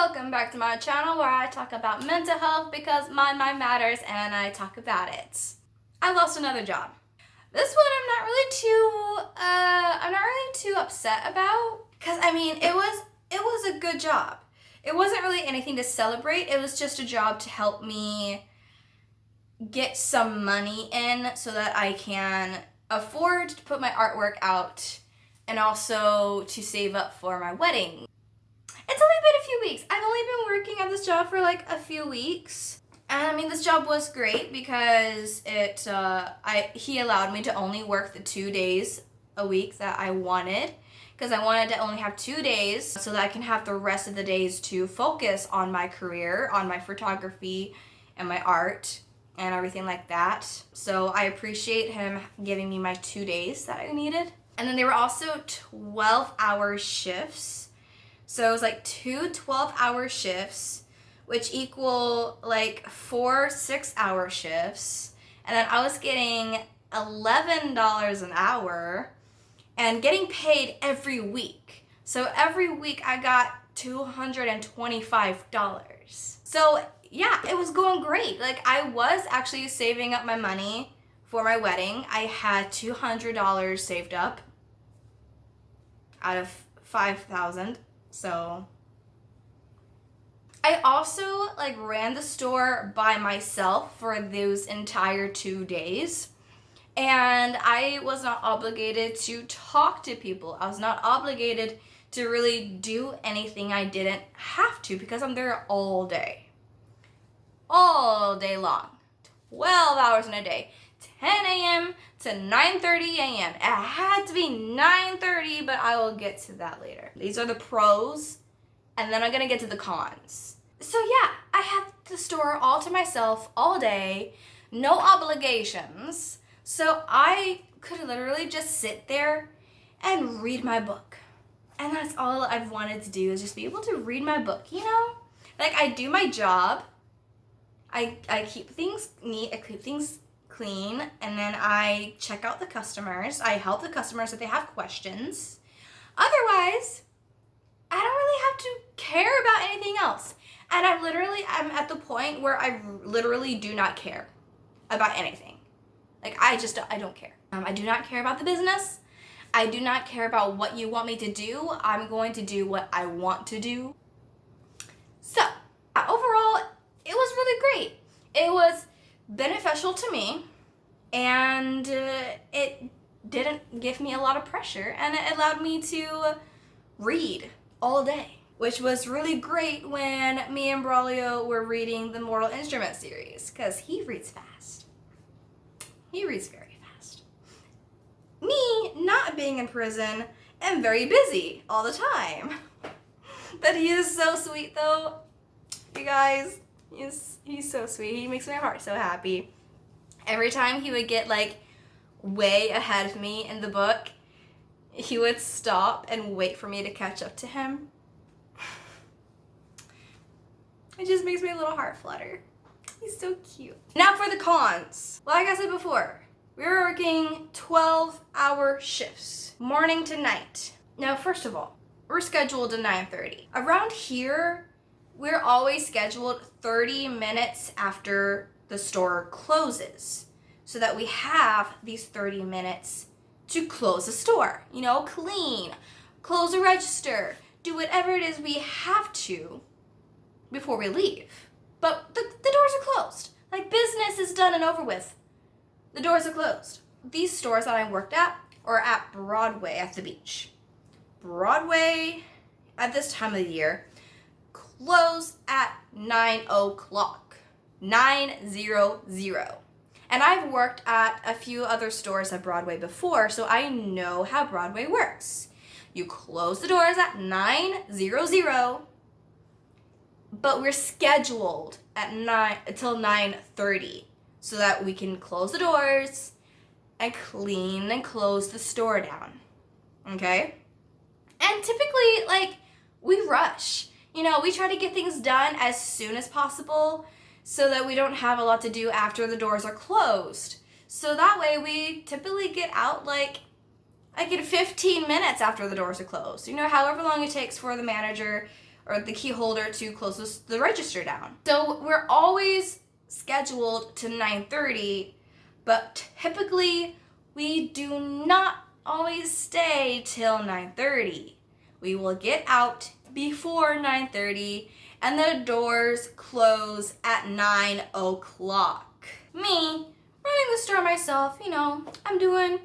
welcome back to my channel where I talk about mental health because my mind matters and I talk about it. I lost another job. This one I'm not really too upset about because it was a good job. It wasn't really anything to celebrate. It was just a job to help me get some money in so that I can afford to put my artwork out and also to save up for my wedding. It's only been a few weeks. I've only been working at this job for like a few weeks. And this job was great because he allowed me to only work the 2 days a week that I wanted. Because I wanted to only have 2 days so that I can have the rest of the days to focus on my career, on my photography and my art and everything like that. So I appreciate him giving me my 2 days that I needed. And then they were also 12-hour shifts. So it was like 2 12-hour shifts, which equal like 4 6-hour shifts. And then I was getting $11 an hour and getting paid every week. So every week I got $225. So yeah, it was going great. Like I was actually saving up my money for my wedding. I had $200 saved up out of $5,000. So I also ran the store by myself for those entire 2 days. And I was not obligated to talk to people. I was not obligated to really do anything I didn't have to because I'm there all day. All day long. 12 hours in a day. 10 a.m. to 9:30 a.m. It had to be 9:30, but I will get to that later. These are the pros, and then I'm gonna get to the cons. So yeah, I had the store all to myself all day, no obligations. So I could literally just sit there and read my book. And that's all I've wanted to do is just be able to read my book, you know? Like I do my job, I keep things neat, I keep things clean, and then I check out the customers. I help the customers if they have questions. Otherwise, I don't really have to care about anything else. And I'm at the point where I literally do not care about anything. I don't care. I do not care about the business. I do not care about what you want me to do. I'm going to do what I want to do. So, overall, it was really great. It was beneficial to me, and it didn't give me a lot of pressure, and it allowed me to read all day, which was really great when me and Braulio were reading the Mortal Instruments series, because he reads fast. He reads very fast. Me, not being in prison, am very busy all the time. But he is so sweet though. You guys, he's so sweet. He makes my heart so happy. Every time he would get way ahead of me in the book, he would stop and wait for me to catch up to him. It just makes my little heart flutter. He's so cute. Now for the cons. Like I said before, we were working 12-hour shifts, morning to night. Now, first of all, we're scheduled to 9:30. Around here, we're always scheduled 30 minutes after the store closes so that we have these 30 minutes to close the store. You know, clean, close the register, do whatever it is we have to before we leave. But the doors are closed. Business is done and over with. The doors are closed. These stores that I worked at are at Broadway at the beach. Broadway at this time of the year close at 9 o'clock. 9:00. And I've worked at a few other stores at Broadway before, so I know how Broadway works. You close the doors at 9:00, but we're scheduled at 9:30 so that we can close the doors and clean and close the store down. Okay? And typically, we rush. You know, we try to get things done as soon as possible so that we don't have a lot to do after the doors are closed. So that way we typically get out in 15 minutes after the doors are closed. You know, however long it takes for the manager or the key holder to close the register down. So we're always scheduled to 9:30, but typically we do not always stay till 9:30. We will get out before 9:30 and the doors close at 9 o'clock. Me, running the store myself, I'm the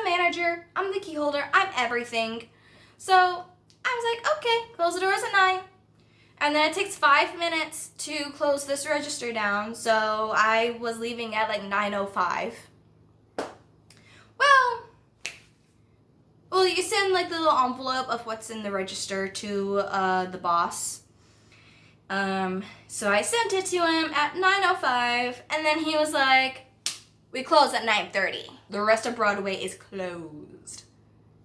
manager, I'm the key holder, I'm everything. So I was like, okay, close the doors at 9. And then it takes 5 minutes to close this register down, so I was leaving at like 9:05. Well, you send like the little envelope of what's in the register to the boss. So I sent it to him at 9:05, and then he was like, we close at 9:30. The rest of Broadway is closed.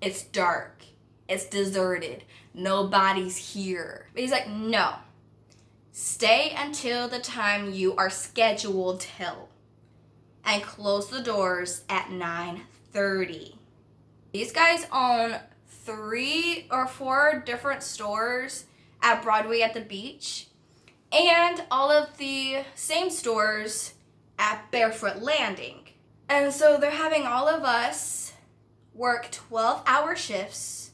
It's dark. It's deserted. Nobody's here. But he's like, no. Stay until the time you are scheduled till. And close the doors at 9:30. These guys own 3 or 4 different stores at Broadway at the beach, and all of the same stores at Barefoot Landing. And so they're having all of us work 12-hour shifts,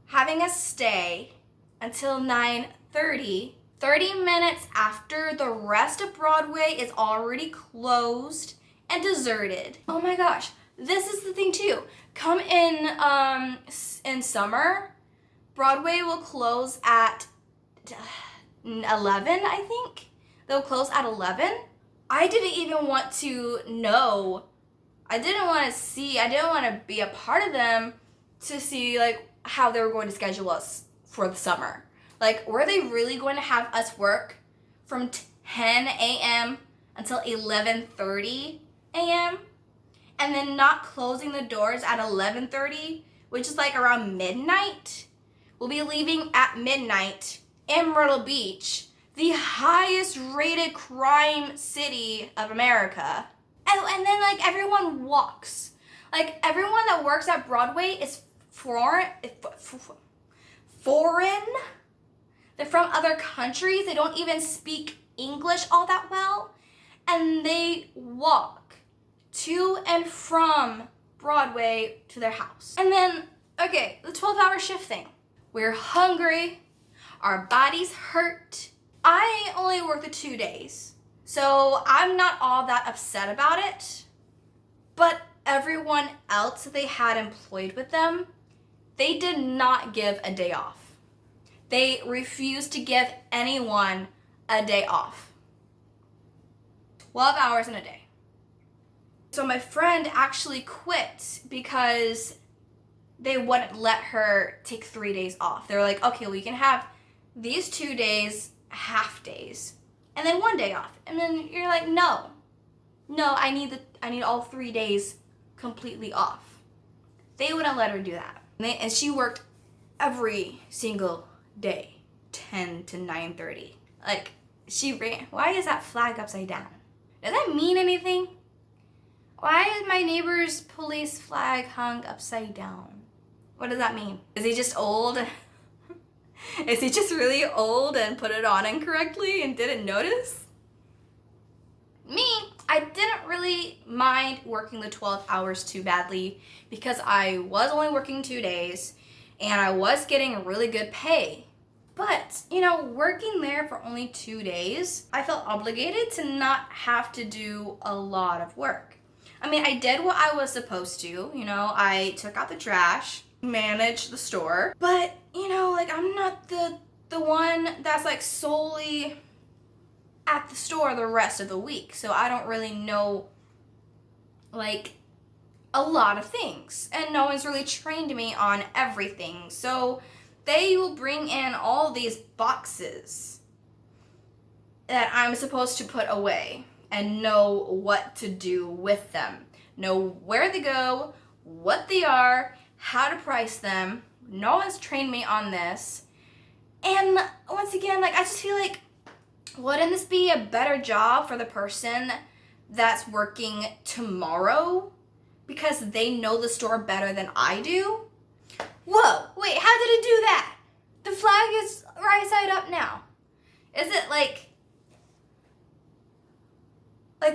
having us stay until 9:30, 30 minutes after the rest of Broadway is already closed and deserted. Oh my gosh, this is the thing too. Come in summer, Broadway will close at 11, I think. They'll close at 11. I didn't even want to know. I didn't want to see. I didn't want to be a part of them to see like how they were going to schedule us for the summer. Like, were they really going to have us work from 10 a.m. until 11:30 a.m.? And then not closing the doors at 11:30, which is like around midnight? We'll be leaving at midnight in Myrtle Beach, the highest rated crime city of America. And then like everyone walks. Like everyone that works at Broadway is foreign. They're from other countries. They don't even speak English all that well. And they walk to and from Broadway to their house. And then, okay, the 12-hour shift thing. We're hungry. Our bodies hurt. I only work the 2 days, so I'm not all that upset about it. But everyone else that they had employed with them, they did not give a day off. They refused to give anyone a day off. 12 hours in a day. So my friend actually quit because they wouldn't let her take 3 days off. They were like, okay, we can have these 2 days, half days, and then 1 day off. And then you're like, no, I need all 3 days completely off. They wouldn't let her do that. And she worked every single day, 10 to 9:30. Like, she ran. Why is that flag upside down? Does that mean anything? Why is my neighbor's police flag hung upside down? What does that mean? Is he just old? Is he just really old and put it on incorrectly and didn't notice? Me, I didn't really mind working the 12 hours too badly because I was only working 2 days and I was getting really good pay. But, working there for only 2 days, I felt obligated to not have to do a lot of work. I mean, I did what I was supposed to. I took out the trash, managed the store. But, I'm not the one that's like solely at the store the rest of the week. So I don't really know like a lot of things. And no one's really trained me on everything. So they will bring in all these boxes that I'm supposed to put away and know what to do with them. Know where they go, what they are, how to price them. No one's trained me on this. And once again, I just feel like, wouldn't this be a better job for the person that's working tomorrow? Because they know the store better than I do? Whoa, wait, how did it do that? The flag is right side up now? Is it like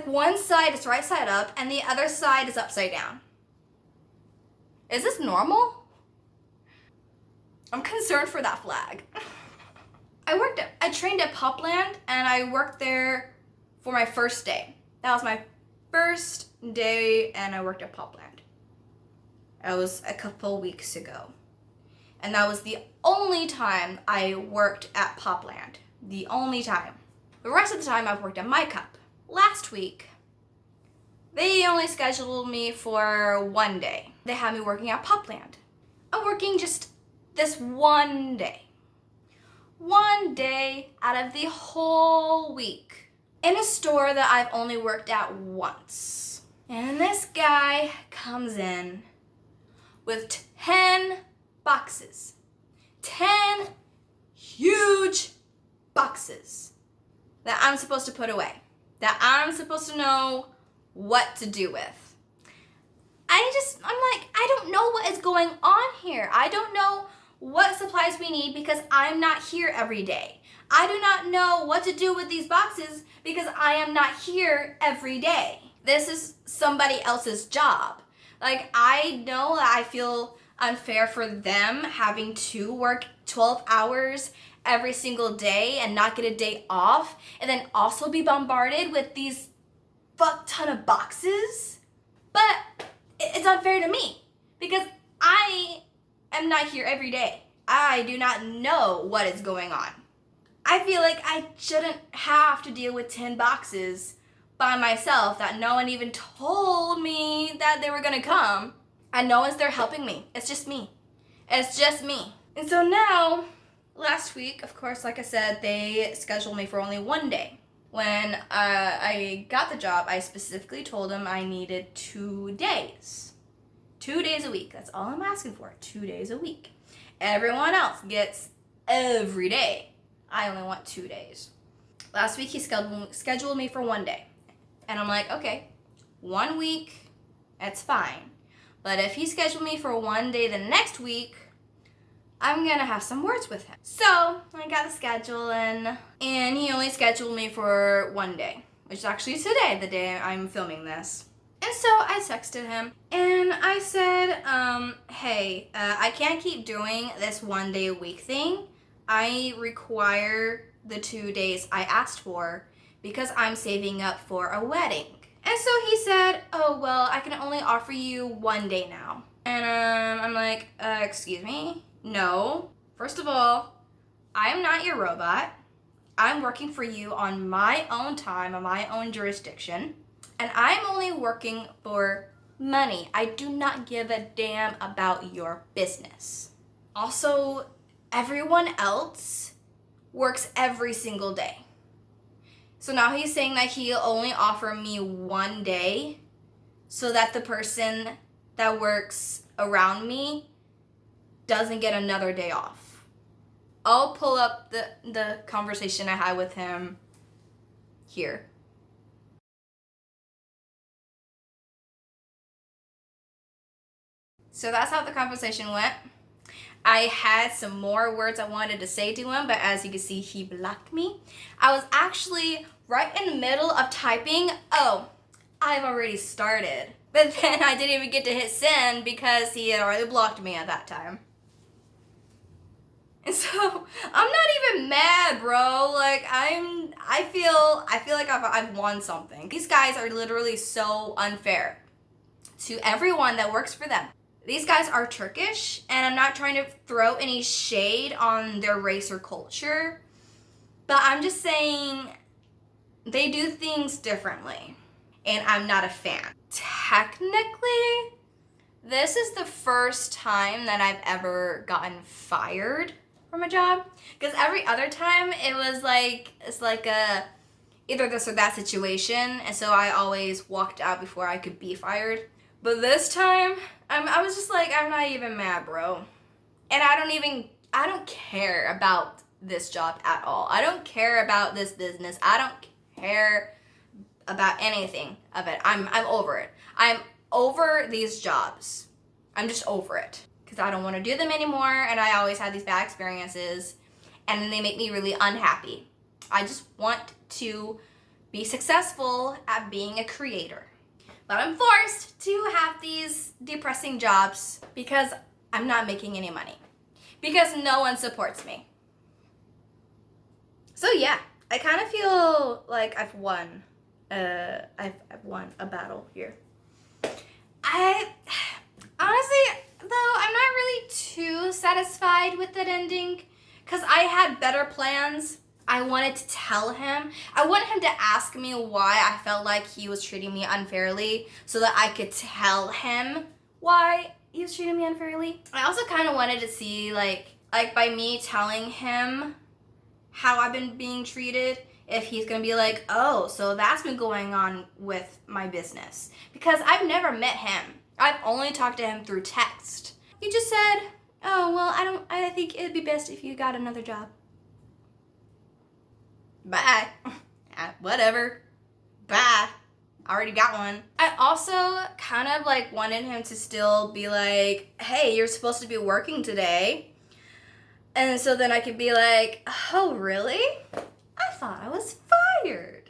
one side is right side up and the other side is upside down? Is this normal? I'm concerned for that flag. I trained at Popland and I worked there for my first day. That was my first day and I worked at Popland. That was a couple weeks ago. And that was the only time I worked at Popland. The only time. The rest of the time I've worked at My Cup. Last week, they only scheduled me for one day. They had me working at Popland. I'm working just this one day. One day out of the whole week. In a store that I've only worked at once. And this guy comes in with 10 boxes. 10 huge boxes that I'm supposed to put away. That I'm supposed to know what to do with. I'm like, I don't know what is going on here. I don't know what supplies we need because I'm not here every day. I do not know what to do with these boxes because I am not here every day. This is somebody else's job. Like, I know that I feel unfair for them having to work 12 hours every single day and not get a day off and then also be bombarded with these fuck ton of boxes. But it's unfair to me because I am not here every day. I do not know what is going on. I feel like I shouldn't have to deal with 10 boxes by myself that no one even told me that they were gonna come. And no one's there helping me. It's just me. It's just me. And so now, last week, of course, like I said, they scheduled me for only one day. When I got the job, I specifically told them I needed 2 days. 2 days a week. That's all I'm asking for. 2 days a week. Everyone else gets every day. I only want 2 days. Last week, he scheduled me for one day. And I'm like, okay, 1 week, that's fine. But if he scheduled me for one day the next week, I'm gonna have some words with him. So I got the schedule and he only scheduled me for one day, which is actually today, the day I'm filming this. And so I texted him and I said, hey, I can't keep doing this 1 day a week thing. I require the 2 days I asked for because I'm saving up for a wedding. And so he said, oh, well, I can only offer you 1 day now. And I'm like, excuse me? No. First of all, I'm not your robot. I'm working for you on my own time, on my own jurisdiction. And I'm only working for money. I do not give a damn about your business. Also, everyone else works every single day. So now he's saying that he'll only offer me 1 day so that the person that works around me doesn't get another day off. I'll pull up the conversation I had with him here. So that's how the conversation went. I had some more words I wanted to say to him, but as you can see, he blocked me. I was actually right in the middle of typing, oh, I've already started. But then I didn't even get to hit send because he had already blocked me at that time. And so I'm not even mad, bro. Like I feel like I've won something. These guys are literally so unfair to everyone that works for them. These guys are Turkish, and I'm not trying to throw any shade on their race or culture, but I'm just saying they do things differently, and I'm not a fan. Technically, this is the first time that I've ever gotten fired from a job, because every other time it's like a either this or that situation, and so I always walked out before I could be fired. But this time, I was just like, I'm not even mad, bro. And I don't care about this job at all. I don't care about this business. I don't care about anything of it. I'm over it. I'm over these jobs. I'm just over it. Because I don't want to do them anymore, and I always had these bad experiences. and then they make me really unhappy. I just want to be successful at being a creator. But I'm forced to have these depressing jobs because I'm not making any money. Because no one supports me. So yeah, I kind of feel like I've won. I've won a battle here. I honestly, though, I'm not really too satisfied with that ending because I had better plans. I wanted to tell him. I wanted him to ask me why I felt like he was treating me unfairly so that I could tell him why he was treating me unfairly. I also kind of wanted to see, like by me telling him how I've been being treated, if he's gonna be like, oh, so that's been going on with my business. Because I've never met him. I've only talked to him through text. He just said, oh, well, I think it'd be best if you got another job. Bye. Whatever. Bye. I already got one. I also kind of like wanted him to still be like, hey, you're supposed to be working today. And so then I could be like, oh, really? I thought I was fired.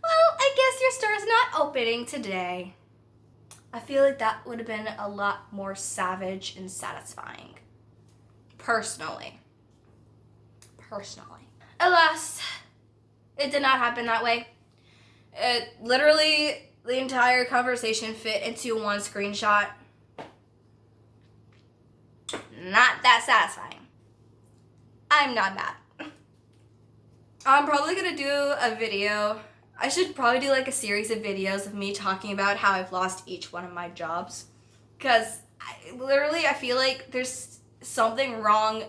Well, I guess your store's not opening today. I feel like that would have been a lot more savage and satisfying. Personally. Alas, it did not happen that way. It literally, the entire conversation fit into one screenshot. Not that satisfying. I'm not mad. I'm probably gonna do a video. I should probably do like a series of videos of me talking about how I've lost each one of my jobs. Because I feel like there's something wrong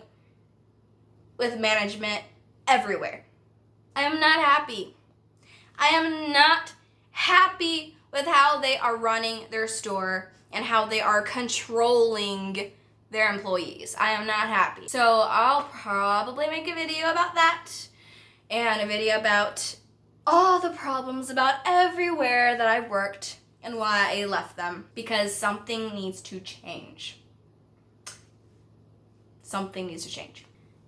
with management everywhere. I am not happy. I am not happy with how they are running their store and how they are controlling their employees. I am not happy. So I'll probably make a video about that and a video about all the problems about everywhere that I've worked and why I left them, because something needs to change. Something needs to change.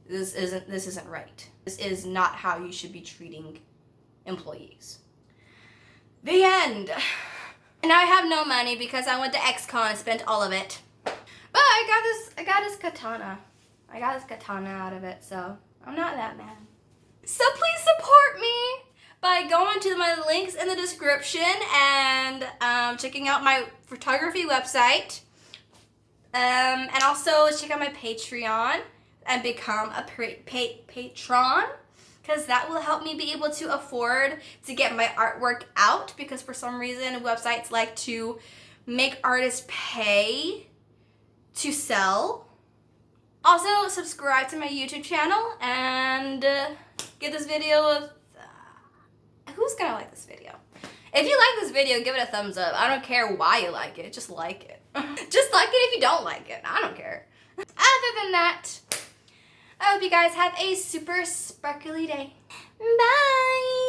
This isn't right. This is not how you should be treating employees. The end. And I have no money because I went to XCon and spent all of it. But I got this katana. I got this katana out of it, so I'm not that mad. So please support me by going to my links in the description and checking out my photography website. And also check out my Patreon and become a patron, because that will help me be able to afford to get my artwork out, because for some reason websites like to make artists pay to sell. Also, subscribe to my YouTube channel and give this video a... who's gonna like this video? If you like this video, give it a thumbs up. I don't care why you like it, just like it. Just like it if you don't like it, I don't care. Other than that, I hope you guys have a super sparkly day. Bye!